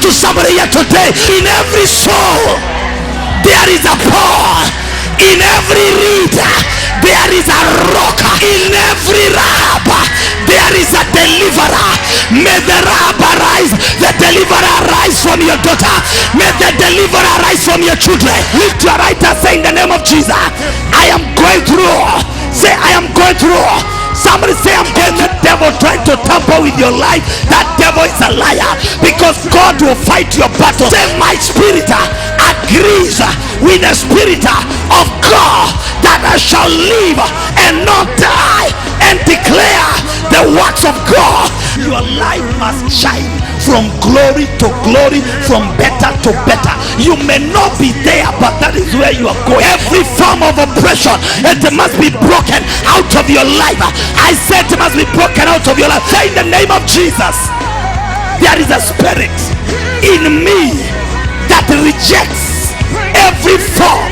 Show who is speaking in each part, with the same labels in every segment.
Speaker 1: to somebody here today. In every soul there is a Paul. In every reed there is a rock. In every Rahab there is a deliverer. May the Rahab arise, the deliverer arise from your daughter. May the deliverer arise from your children. Lift your right hand, say in the name of Jesus, I am going through. Say I am going through. Somebody say I'm going. The devil trying to tamper with your life, that devil is a liar, because God will fight your battle. Say my spirit agrees with the spirit of God that I shall live and not die and declare the works of God. Your life must shine from glory to glory, from better to better. You may not be there, but that is where you are going. Every form of oppression, it must be broken out of your life. I said it must be broken out of your life. Say in the name of Jesus, there is a spirit in me that rejects every form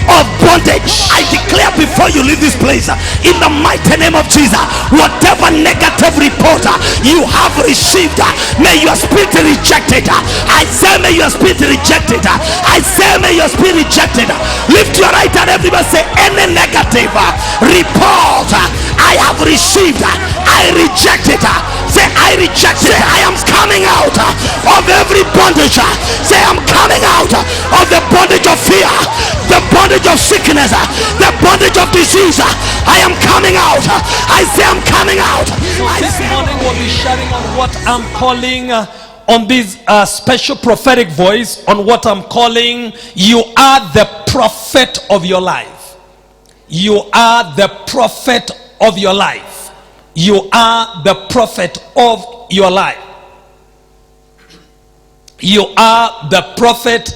Speaker 1: of bondage. I declare before you leave this place, in the mighty name of Jesus, whatever negative report you have received, may your spirit reject it. I say may your spirit reject it. I say may your spirit reject it. Lift your right hand, everybody say any negative report I have received, I reject it. Say I reject it. Say I am coming out of every bondage. Say I'm coming out of the bondage of fear, the bondage of sickness, the bondage of disease. I am coming out. I say I'm coming out.
Speaker 2: This morning we'll be sharing on what I'm calling on this special prophetic voice, on what I'm calling, you are the prophet of your life. You are the prophet of your life. You are the prophet of your life. You are the prophet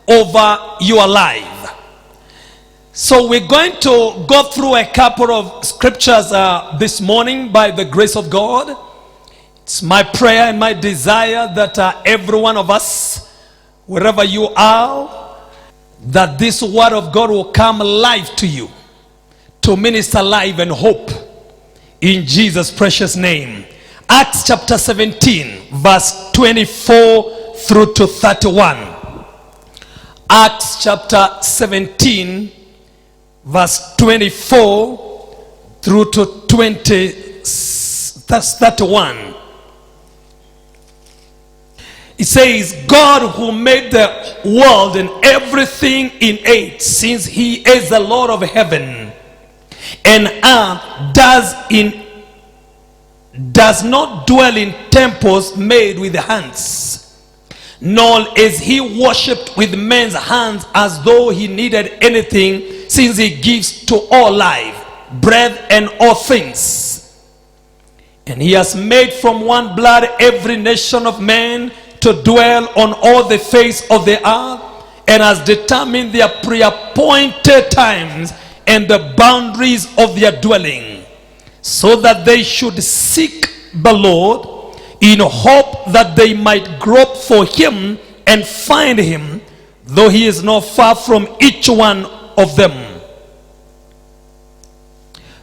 Speaker 2: over your life. So we're going to go through a couple of scriptures this morning by the grace of God. It's my prayer and my desire that every one of us, wherever you are, that this word of God will come alive to you, to minister life and hope in Jesus' precious name. Acts chapter 17 verse 24 through to 31. Acts chapter 17 verse 24 through to 31. It says, God who made the world and everything in it, since he is the Lord of heaven and earth, does not dwell in temples made with hands, nor is he worshipped with men's hands as though he needed anything, since he gives to all life, breath, and all things. And he has made from one blood every nation of men to dwell on all the face of the earth, and has determined their pre-appointed times and the boundaries of their dwelling, so that they should seek the Lord in hope that they might grope for him and find him, though he is not far from each one of them.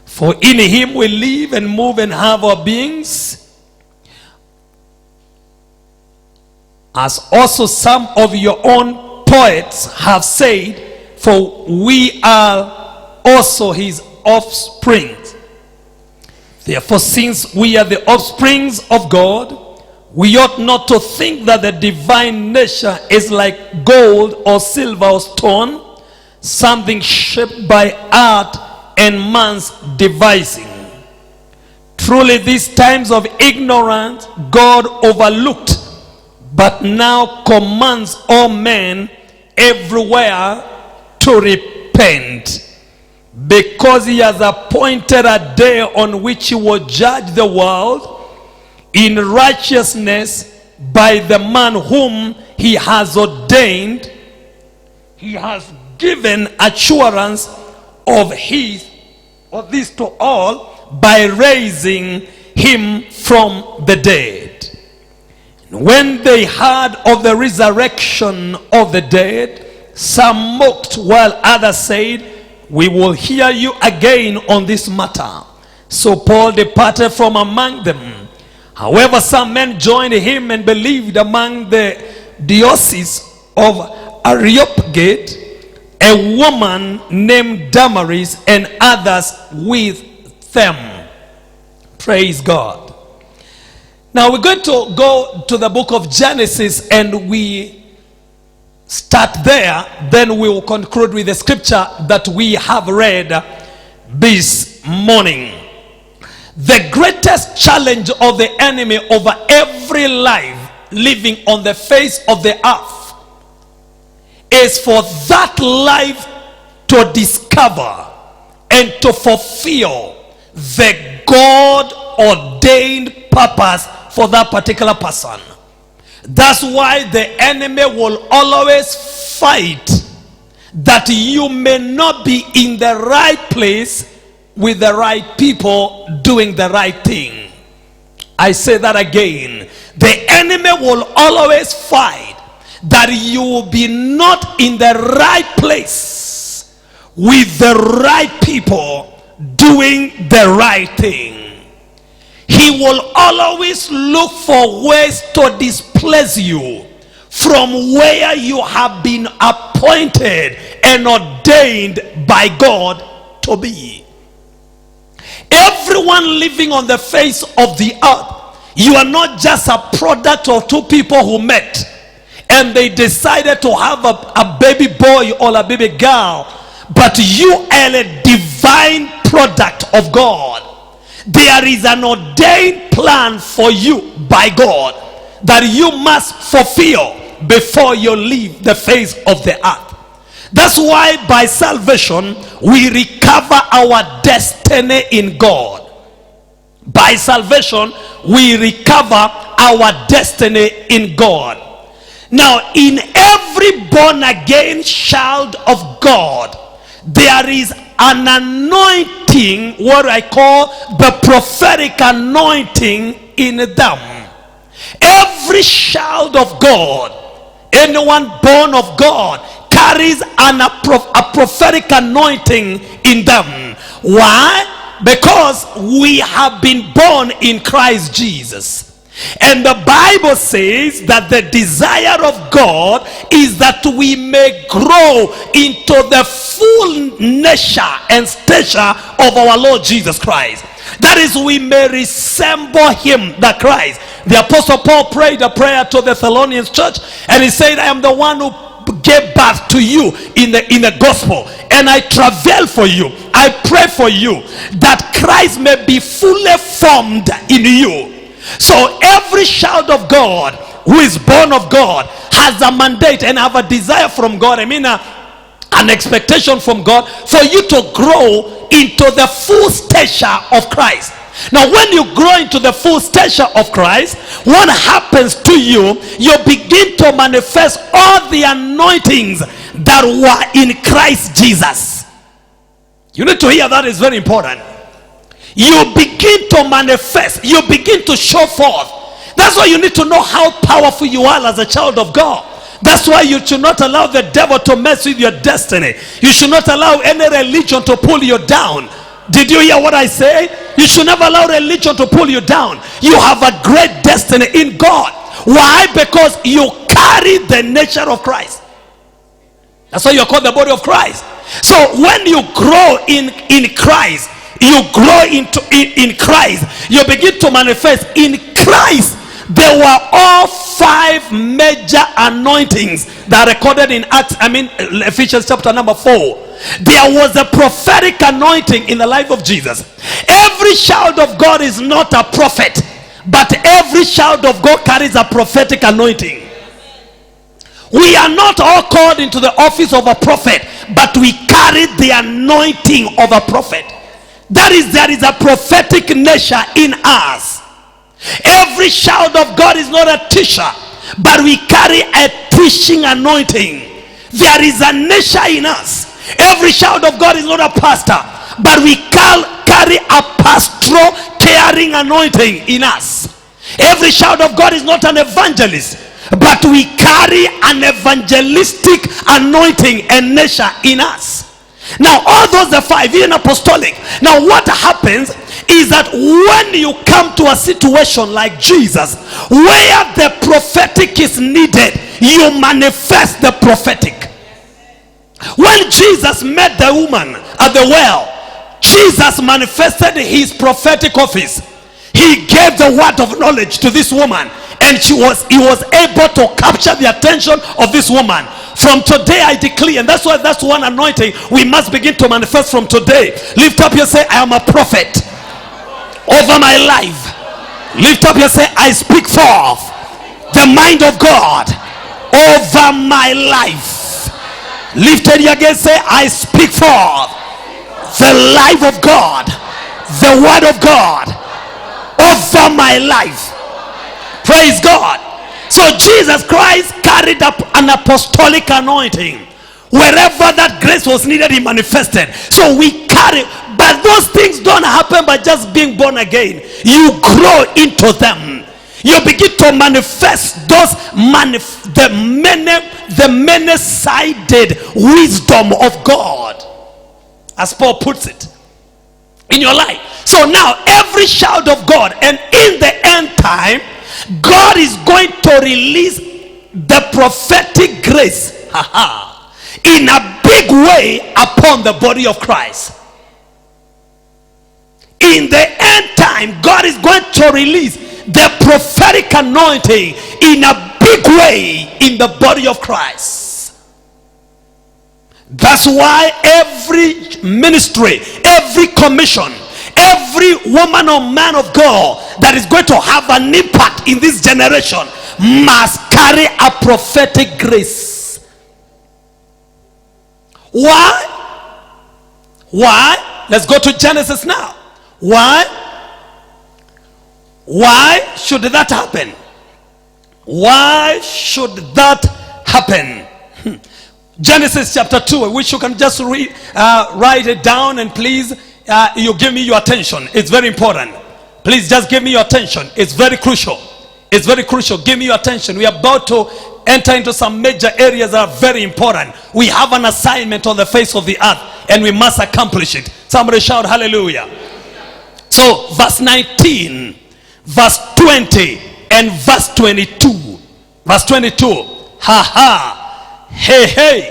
Speaker 2: For in him we live and move and have our beings, as also some of your own poets have said, for we are also his offspring. Therefore, since we are the offsprings of God, we ought not to think that the divine nature is like gold or silver or stone, something shaped by art and man's devising. Truly, these times of ignorance God overlooked, but now commands all men everywhere to repent, because he has appointed a day on which he will judge the world in righteousness by the man whom he has ordained. He has given assurance of this to all by raising him from the dead. When they heard of the resurrection of the dead, some mocked, while others said, we will hear you again on this matter. So Paul departed from among them. However, some men joined him and believed, among diocese of Areopagite, a woman named Damaris, and others with them. Praise God. Now we're going to go to the book of Genesis, and we start there. Then we will conclude with the scripture that we have read this morning. The greatest challenge of the enemy over every life living on the face of the earth is for that life to discover and to fulfill the God ordained purpose for that particular person. That's why the enemy will always fight that you may not be in the right place with the right people doing the right thing. I say that again. The enemy will always fight that you will be not in the right place with the right people doing the right thing. He will always look for ways to displace you from where you have been appointed and ordained by God to be. Everyone living on the face of the earth, you are not just a product of two people who met and they decided to have a baby boy or a baby girl, but you are a divine product of God. There is an ordained plan for you by God that you must fulfill before you leave the face of the earth. That's why by salvation we recover our destiny in God. By salvation we recover our destiny in God. Now, in every born again child of God, there is an anointing, what I call the prophetic anointing in them. Every child of God, anyone born of God, carries a prophetic anointing in them. Why? Because we have been born in Christ Jesus. And the Bible says that the desire of God is that we may grow into the full nature and stature of our Lord Jesus Christ. That is, we may resemble him, the Christ. The Apostle Paul prayed a prayer to the Thessalonians church, and he said, I am the one who gave birth to you in the gospel, and I travail for you. I pray for you that Christ may be fully formed in you. So every child of God who is born of God has a mandate and have a desire from God. I mean an expectation from God for you to grow into the full stature of Christ. Now when you grow into the full stature of Christ, what happens to you? You begin to manifest all the anointings that were in Christ Jesus. You need to hear that. Is very important. You begin to manifest, you begin to show forth. That's why you need to know how powerful you are as a child of God. That's why you should not allow the devil to mess with your destiny. You should not allow any religion to pull you down. Did you hear what I say? You should never allow religion to pull you down. You have a great destiny in God. Why? Because you carry the nature of Christ. That's why you're called the body of Christ. So when you grow in Christ, you grow in Christ, you begin to manifest in Christ. There were all 5 major anointings that are recorded in Ephesians chapter number 4. There was a prophetic anointing in the life of Jesus. Every child of God is not a prophet, but every child of God carries a prophetic anointing. We are not all called into the office of a prophet, but we carry the anointing of a prophet. That is, there is a prophetic nature in us. Every child of God is not a teacher, but we carry a teaching anointing. There is a nature in us. Every child of God is not a pastor, but we carry a pastoral caring anointing in us. Every child of God is not an evangelist, but we carry an evangelistic anointing and nature in us. Now all those are 5 in apostolic. Now what happens is that when you come to a situation like Jesus, where the prophetic is needed, you manifest the prophetic. When Jesus met the woman at the well, Jesus manifested his prophetic office. He gave the word of knowledge to this woman, and he was able to capture the attention of this woman. From today I declare, and that's one anointing we must begin to manifest from today. Lift up your say, I am a prophet over my life. Lift up your say, I speak forth the mind of God over my life. Lift it again, say, I speak forth the life of God, the word of God over my life. Praise God. So Jesus Christ carried up an apostolic anointing. Wherever that grace was needed, he manifested. So we carry, but those things don't happen by just being born again. You grow into them. You begin to manifest those the many-sided wisdom of God, as Paul puts it, in your life. So now every child of God, and in the end time, God is going to release the prophetic grace in a big way upon the body of Christ. In the end time, God is going to release the prophetic anointing in a big way in the body of Christ. That's why every ministry, every commission, every woman or man of God that is going to have an impact in this generation must carry a prophetic grace. Why? Let's go to Genesis now. Why should that happen? Why should that happen? Genesis chapter 2. I wish you can just write it down, and please you give me your attention. It's very important. Please just give me your attention. It's very crucial. It's very crucial. Give me your attention. We are about to enter into some major areas that are very important. We have an assignment on the face of the earth, and we must accomplish it. Somebody shout hallelujah. So verse 19, verse 20, and verse 22. Verse 22. Hey.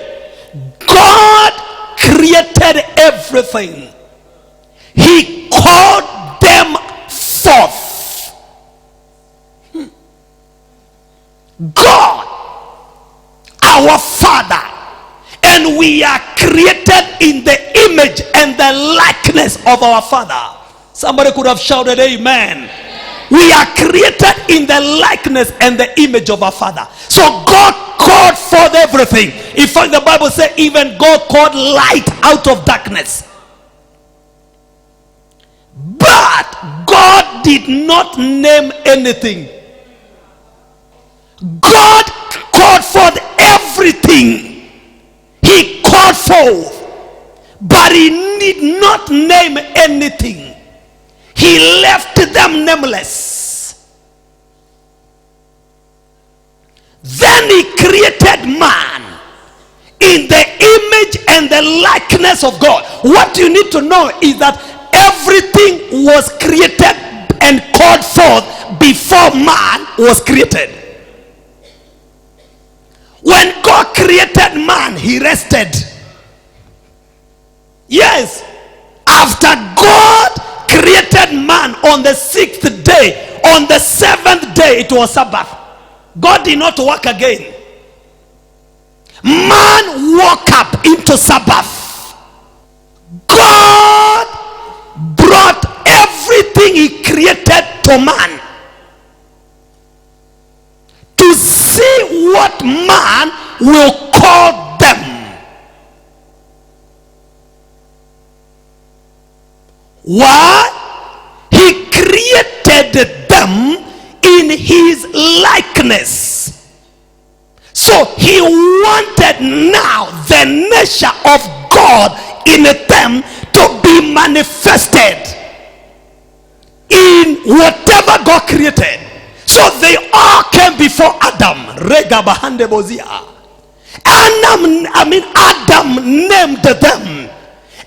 Speaker 2: God created everything. He called them forth. God, our Father, and we are created in the image and the likeness of our Father. Somebody could have shouted amen. We are created in the likeness and the image of our Father. So God called forth everything. In fact, the Bible says even God called light out of darkness. But God did not name anything. God called forth everything. He called forth, but he did not name anything. He left them nameless. Then he created man in the image and the likeness of God. What you need to know is that everything was created and called forth before man was created. When God created man, he rested. Yes. After God created man on the 6th day, on the 7th day it was Sabbath. God did not work again. Man woke up into Sabbath. God brought everything he created to man to see what man will call them. Why? He created them in his likeness. So he wanted now the nature of God in them to be manifested in whatever God created. So they all came before Adam. Adam named them.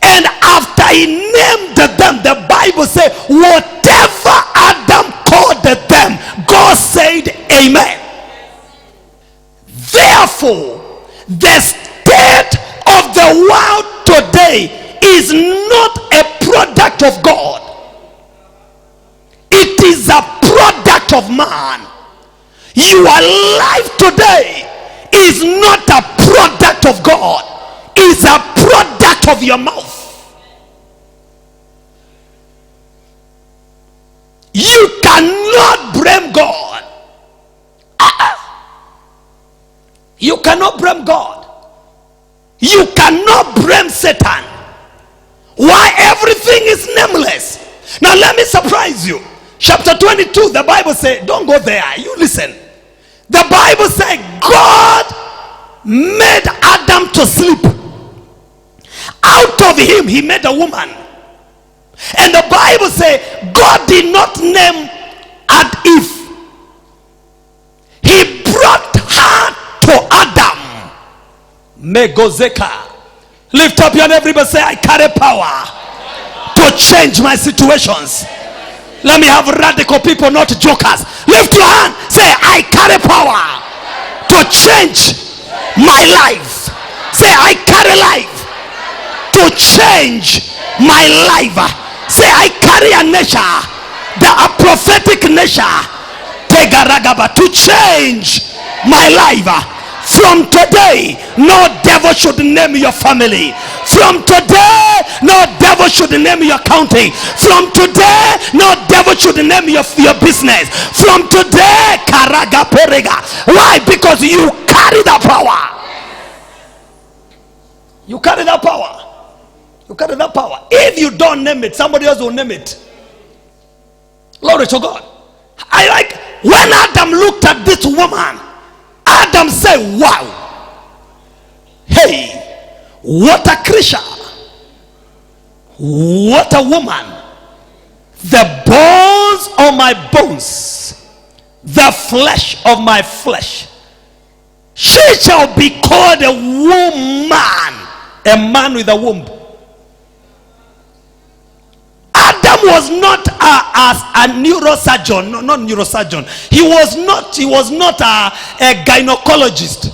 Speaker 2: And after he named them, the Bible
Speaker 1: Bible says, whatever Adam called them, God said amen. Therefore, the state of the world today is not a product of God. It is a product of man. Your life today is not a product of God. It's a product of your mouth. You cannot blame God. You cannot blame God. You cannot blame Satan. Why? Everything is nameless. Now let me surprise you. Chapter 22, the Bible says, don't go there, you listen. The Bible says God made Adam to sleep. Out of him he made a woman. And the Bible says God did not name Eve. He brought her to Adam. Megozeka. Lift up your hand, everybody, say, I carry power to change my situations. Let me have radical people, not jokers. Lift your hand, say, I carry power to change my life. Say, I carry life to change my life. Say, I carry a nature, a prophetic nature, to change my life. From today, no devil should name your family. From today, no devil should name your county. From today, no devil should name your business. From today, Karaga Porega. Why? Because you carry the power. You carry that power. You carry that power. If you don't name it, somebody else will name it. Glory to God. I like when Adam looked at this woman, Adam said, wow, hey, what a creature, what a woman. The bones of my bones, the flesh of my flesh. She shall be called a woman, a man with a womb. Adam was not a neurosurgeon, no, not neurosurgeon. He was not a gynecologist.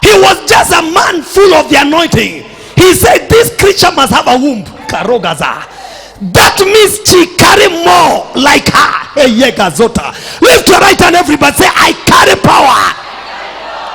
Speaker 1: He was just a man full of the anointing. He said this creature must have a womb. Karogaza. That means she carry more like her. Lift your right hand, everybody. Say, I carry power.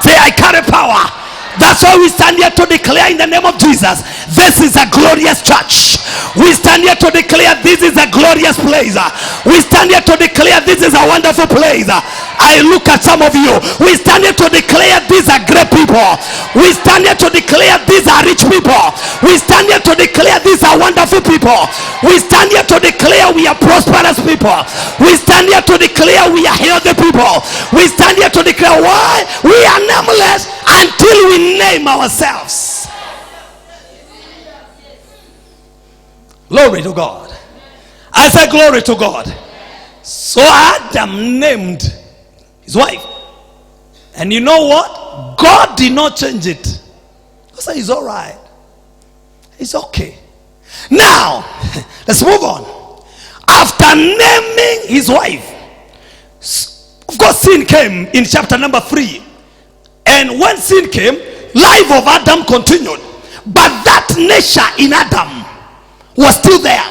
Speaker 1: Say, I carry power. That's why we stand here to declare in the name of Jesus, this is a glorious church. We stand here to declare this is a glorious place. We stand here to declare this is a wonderful place. I look at some of you. We stand here to declare these are great people. We stand here to declare these are rich people. We stand here to declare these are wonderful people. We stand here to declare we are prosperous people. We stand here to declare we are healthy people. We stand here to declare why we are nameless until we name ourselves. Glory to God. I said glory to God. So Adam named his wife. And you know what? God did not change it. He said it's all right. It's okay. Now, let's move on. After naming his wife, of course sin came in chapter number 3. And when sin came, life of Adam continued. But that nature in Adam was still there.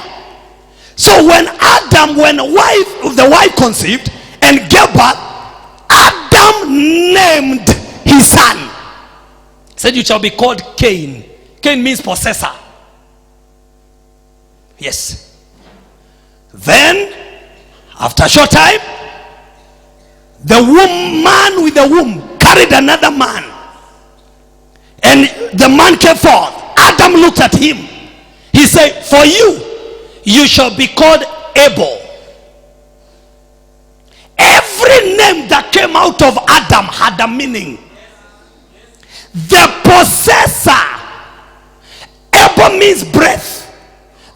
Speaker 1: So when the wife conceived and gave birth, Adam named his son. He said, you shall be called Cain. Cain means possessor. Yes. Then, after a short time, the man with the womb carried another man. And the man came forth. Adam looked at him. He said, for you shall be called Abel. Every name that came out of Adam had a meaning. The possessor. Abel means breath.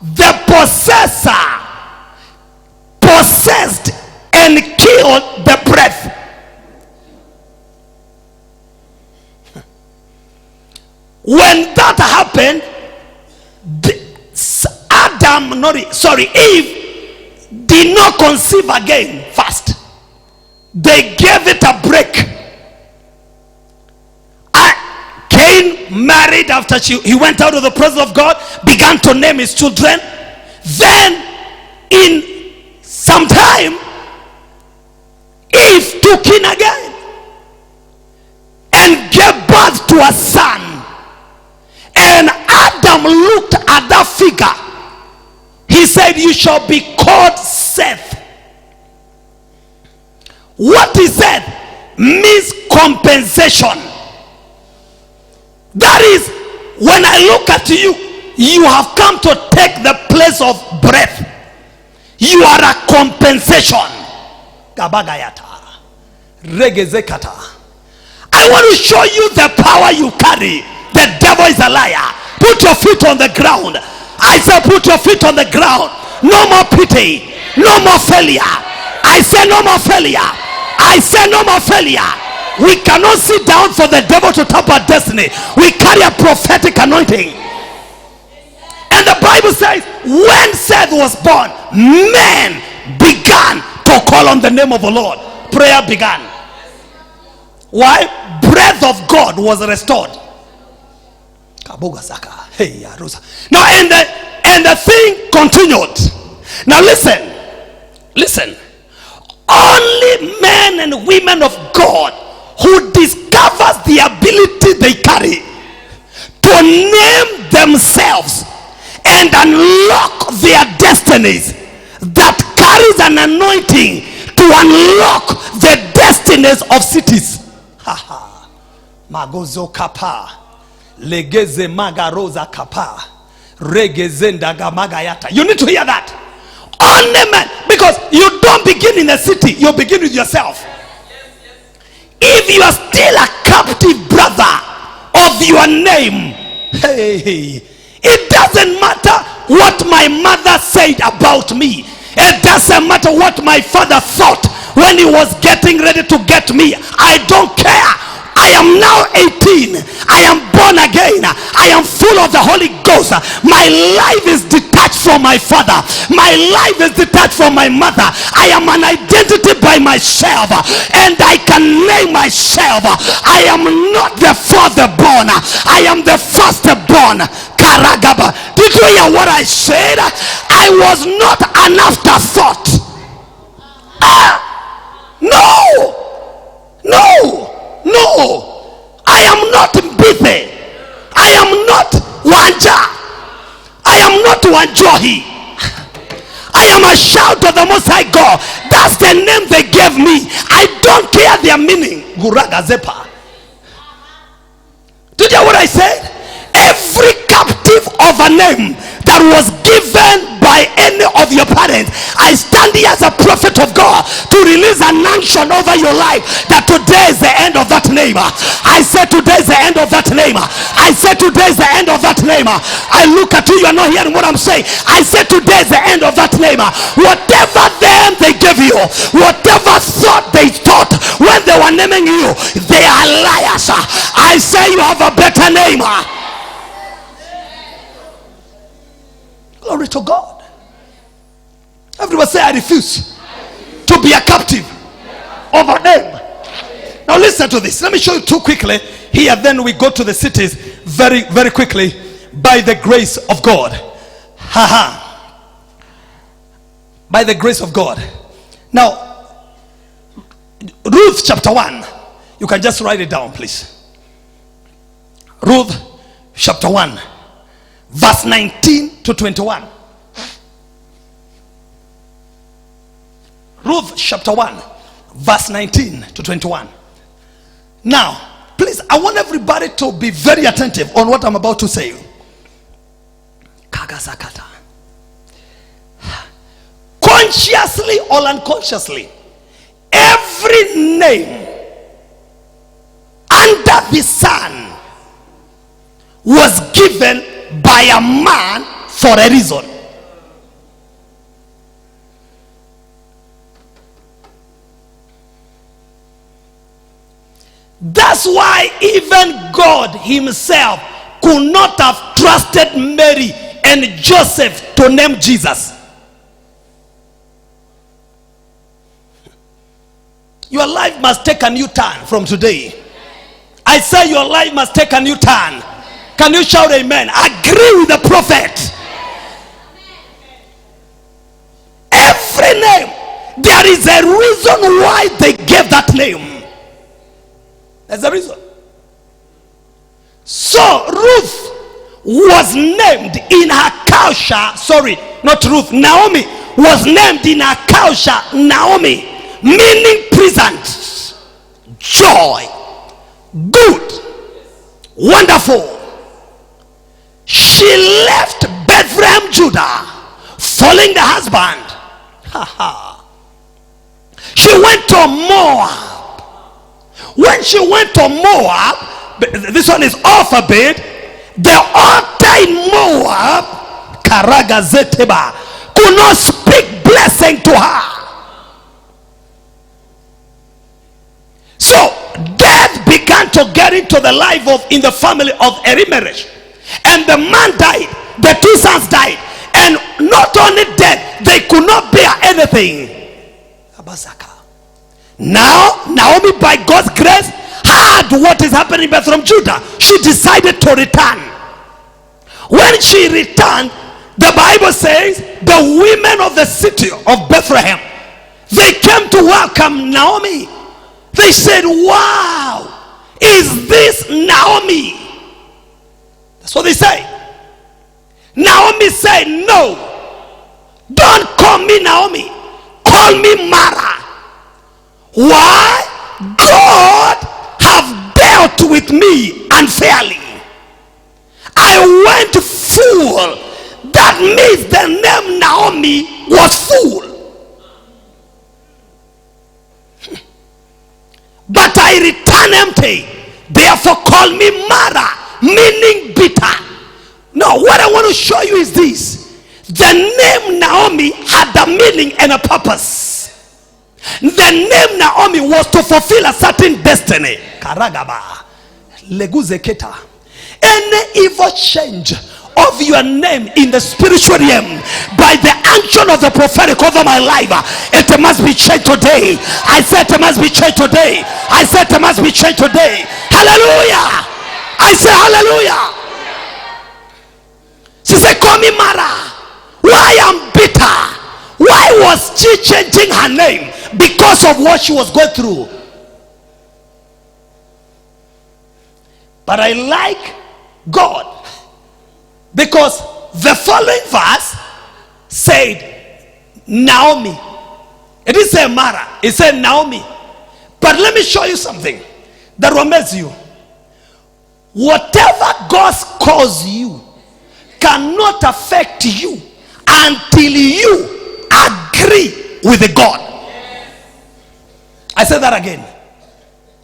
Speaker 1: The possessor possessed and killed the breath. When that happened, Eve did not conceive again fast. They gave it a break. Cain married after he went out of the presence of God, began to name his children. Then in some time, Eve took in again and gave birth to a son. And Adam looked at that figure. He said, you shall be called Seth. What he said means compensation. That is, when I look at you, you have come to take the place of breath. You are a compensation. Gabagayata. Regezekata. I want to show you the power you carry. The devil is a liar. Put your feet on the ground. I say put your feet on the ground. No more pity. No more failure. I say no more failure. I say no more failure. We cannot sit down for the devil to tap our destiny. We carry a prophetic anointing. And the Bible says, when Seth was born, men began to call on the name of the Lord. Prayer began. Why? Breath of God was restored. Hey, now, and the thing continued. Now listen. Only men and women of God who discovers the ability they carry to name themselves and unlock their destinies, that carries an anointing to unlock the destinies of cities. Magozo kapa legeze magaroza kapa regezendaga magayata. You need to hear that. Only men, because you don't begin in a city, you begin with yourself. If you are still a captive brother of your name, hey, it doesn't matter what my mother said about me. It doesn't matter what my father thought when he was getting ready to get me. I don't care. I am now 18. I am born again. I am full of the Holy Ghost. My life is detached from my father. My life is detached from my mother. I am an identity by myself, and I can name myself. I am not the father-born. I am the first-born. Karagaba. Did you hear what I said? I was not an afterthought. No, I am not Mbithi. I am not Wanja. I am not Wanjohi. I am a shout of the Most High God. That's the name they gave me. I don't care their meaning. Guraga Zepa. Did you hear what I said? Every captive of a name that was given by any of your parents, I stand here as a prophet of God to release an unction over your life that today is the end of that name. I said today is the end of that name. I said today is the end of that name. I look at you, you are not hearing what I'm saying. I said today is the end of that name. Whatever name they gave you, whatever thought they thought when they were naming you, they are liars. I say you have a better name. Glory to God. Everyone say, I refuse to be a captive of a name. Now listen to this. Let me show you too quickly here, then we go to the cities very, very quickly by the grace of God. By the grace of God. Now, Ruth chapter 1. You can just write it down, please. Ruth chapter 1. Verse 19 to 21. Ruth chapter 1 verse 19 to 21. Now please, I want everybody to be very attentive on what I'm about to say. Kagasakata. Consciously or unconsciously, every name under the sun was given by a man for a reason. That's why even God himself could not have trusted Mary
Speaker 2: and Joseph to name Jesus. Your life must take a new turn from today. I say your life must take a new turn. Can you shout amen? Agree with the prophet. Every name, there is a reason why they gave that name. There's a reason. So Ruth was named in her culture, Naomi was named in her culture Naomi, meaning present, joy, good, wonderful. She left Bethlehem, Judah, following the husband. She went to Moab. When she went to Moab, this one is alphabet. The altar in Moab, Karagazeteba, could not speak blessing to her. So death began to get into the life in the family of Elimelech, and the man died. The two sons died, and not only death, they could not bear anything. Now Naomi, by God's grace, heard what is happening in Bethlehem, Judah. She decided to return. When she returned, the Bible says the women of the city of Bethlehem, they came to welcome Naomi. They said, wow, is this Naomi? That's what they say. Naomi said, no, don't call me Naomi, call me Mara. Why? God have dealt with me unfairly. I went fool. That means the name Naomi was fool. But I return empty. Therefore call me Mara, meaning bitter. Now what I want to show you is this. The name Naomi had a meaning and a purpose. The name Naomi was to fulfill a certain destiny. Karagaba. Leguzeketa. Any evil change of your name in the spiritual realm by the action of the prophetic over my life, it must be changed today. I said it must be changed today. I said it must be changed today. Hallelujah. I say hallelujah. She said, call me Mara. Why I'm bitter? Why was she changing her name? Because of what she was going through. But I like God, because the following verse said Naomi. It didn't say Mara, it said Naomi. But let me show you something that will amaze you. Whatever God calls you cannot affect you until you agree with the God. I said that again.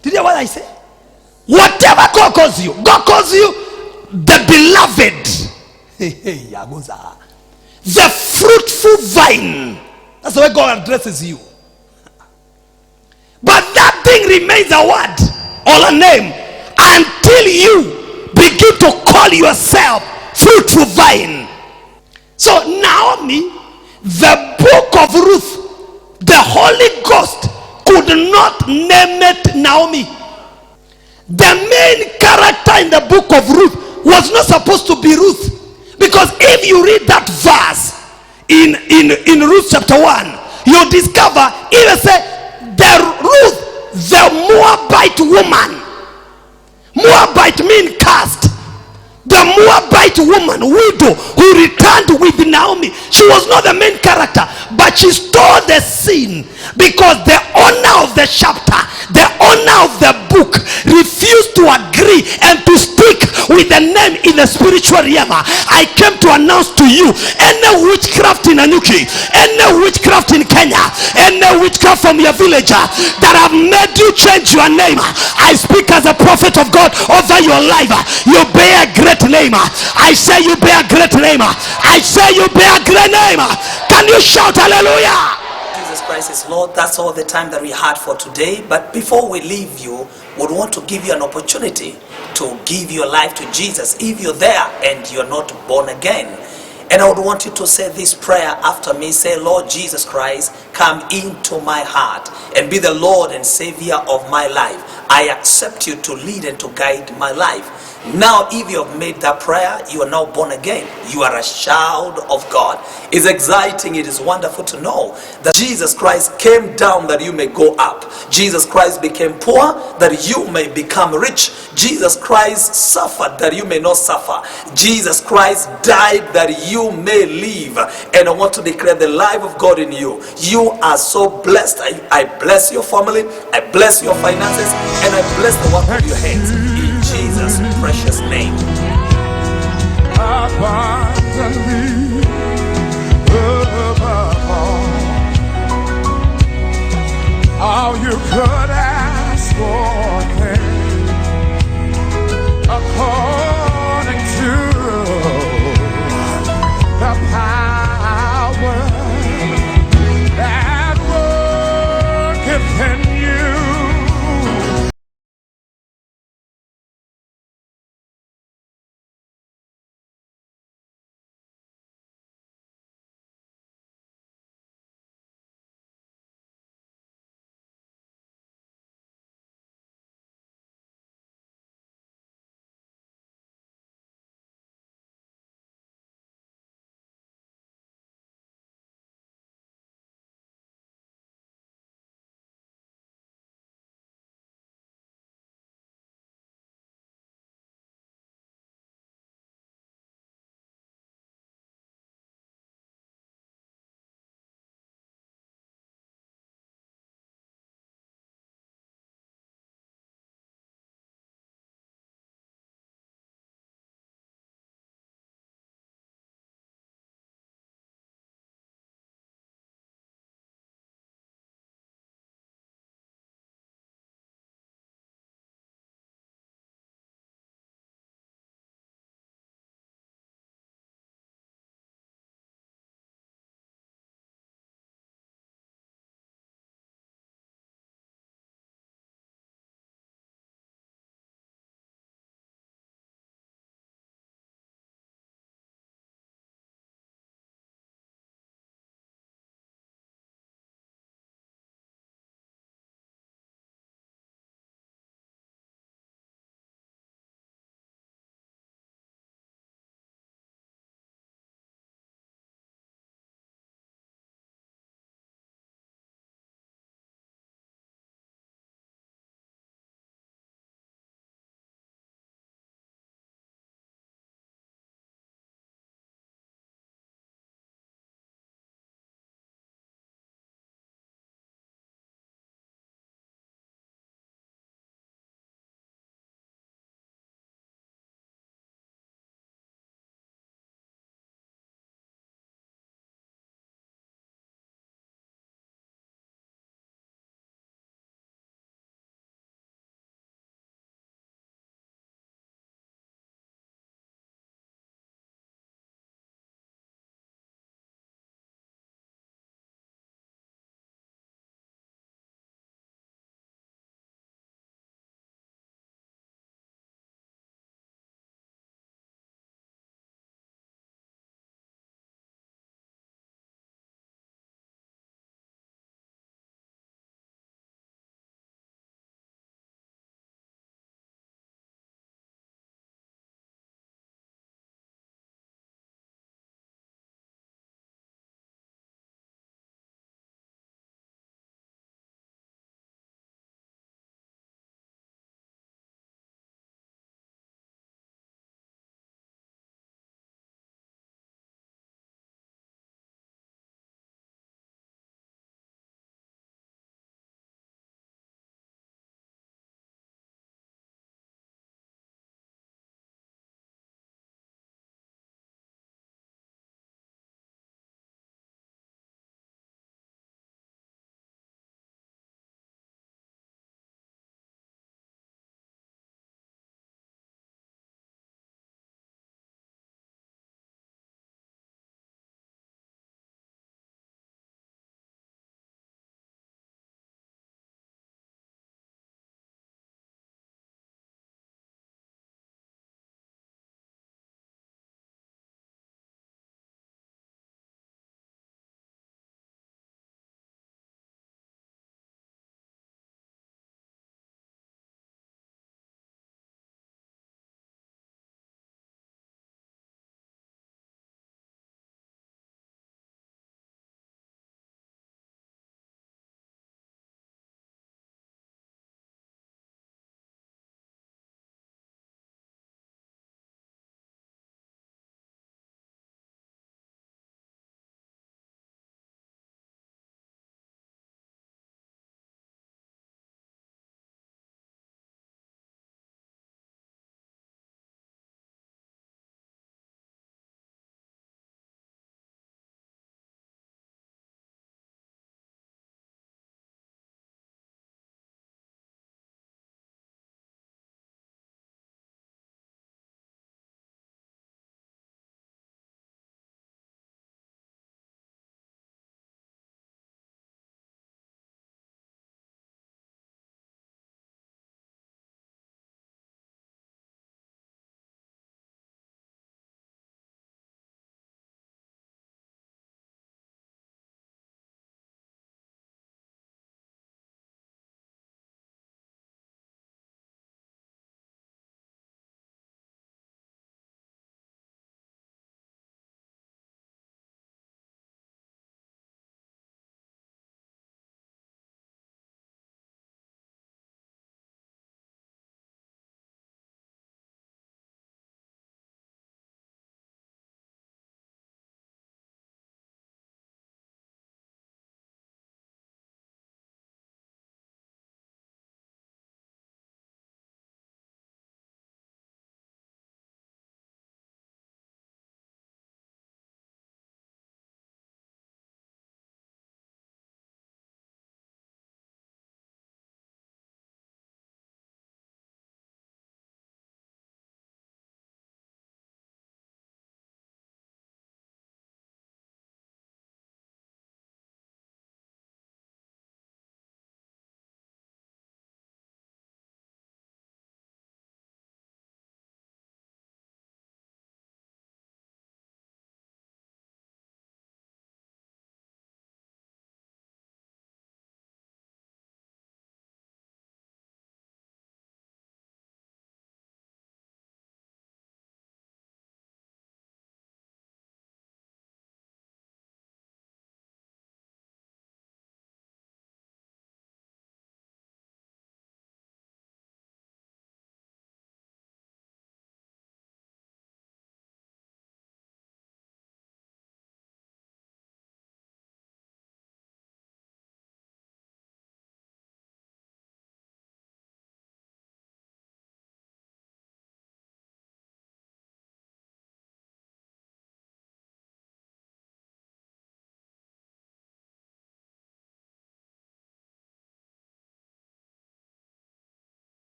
Speaker 2: Did you hear what I said? Whatever God calls you the beloved, the fruitful vine. That's the way God addresses you. But that thing remains a word or a name until you begin to call yourself fruitful vine. So Naomi, the book of Ruth, the Holy Ghost could not name it Naomi. The main character in the book of Ruth was not supposed to be Ruth, because if you read that verse in Ruth chapter 1, you'll discover it will say the Ruth, the Moabite woman. Moabite means cast. The Moabite woman, widow, who returned with Naomi. She was not the main character, but she stole the scene because the owner of the chapter, the owner of the book, refused to agree and to speak with the name in the spiritual realm. I came to announce to you, any witchcraft in Anuki, any witchcraft in Kenya, any witchcraft from your village that have made you change your name, I speak as a prophet of God over your life. You bear a great name. I say you bear a great name. I say you bear a great name. Can you shout hallelujah?
Speaker 3: Jesus Christ is Lord. That's all the time that we had for today. But before we leave you, we want to give you an opportunity to give your life to Jesus. If you're there and you're not born again, And I would want you to say this prayer after me. Say, Lord Jesus Christ, come into my heart and be the Lord and Savior of my life. I accept you to lead and to guide my life. Now, if you have made that prayer, you are now born again. You are a child of God. It's exciting. It is wonderful to know that Jesus Christ came down that you may go up. Jesus Christ became poor that you may become rich. Jesus Christ suffered that you may not suffer. Jesus Christ died that you may live. And I want to declare the life of God in you. You are so blessed. I bless your family. I bless your finances. And I bless the work of your hands. In Jesus' precious name.
Speaker 4: Abundantly above all you could ask for, according to the power that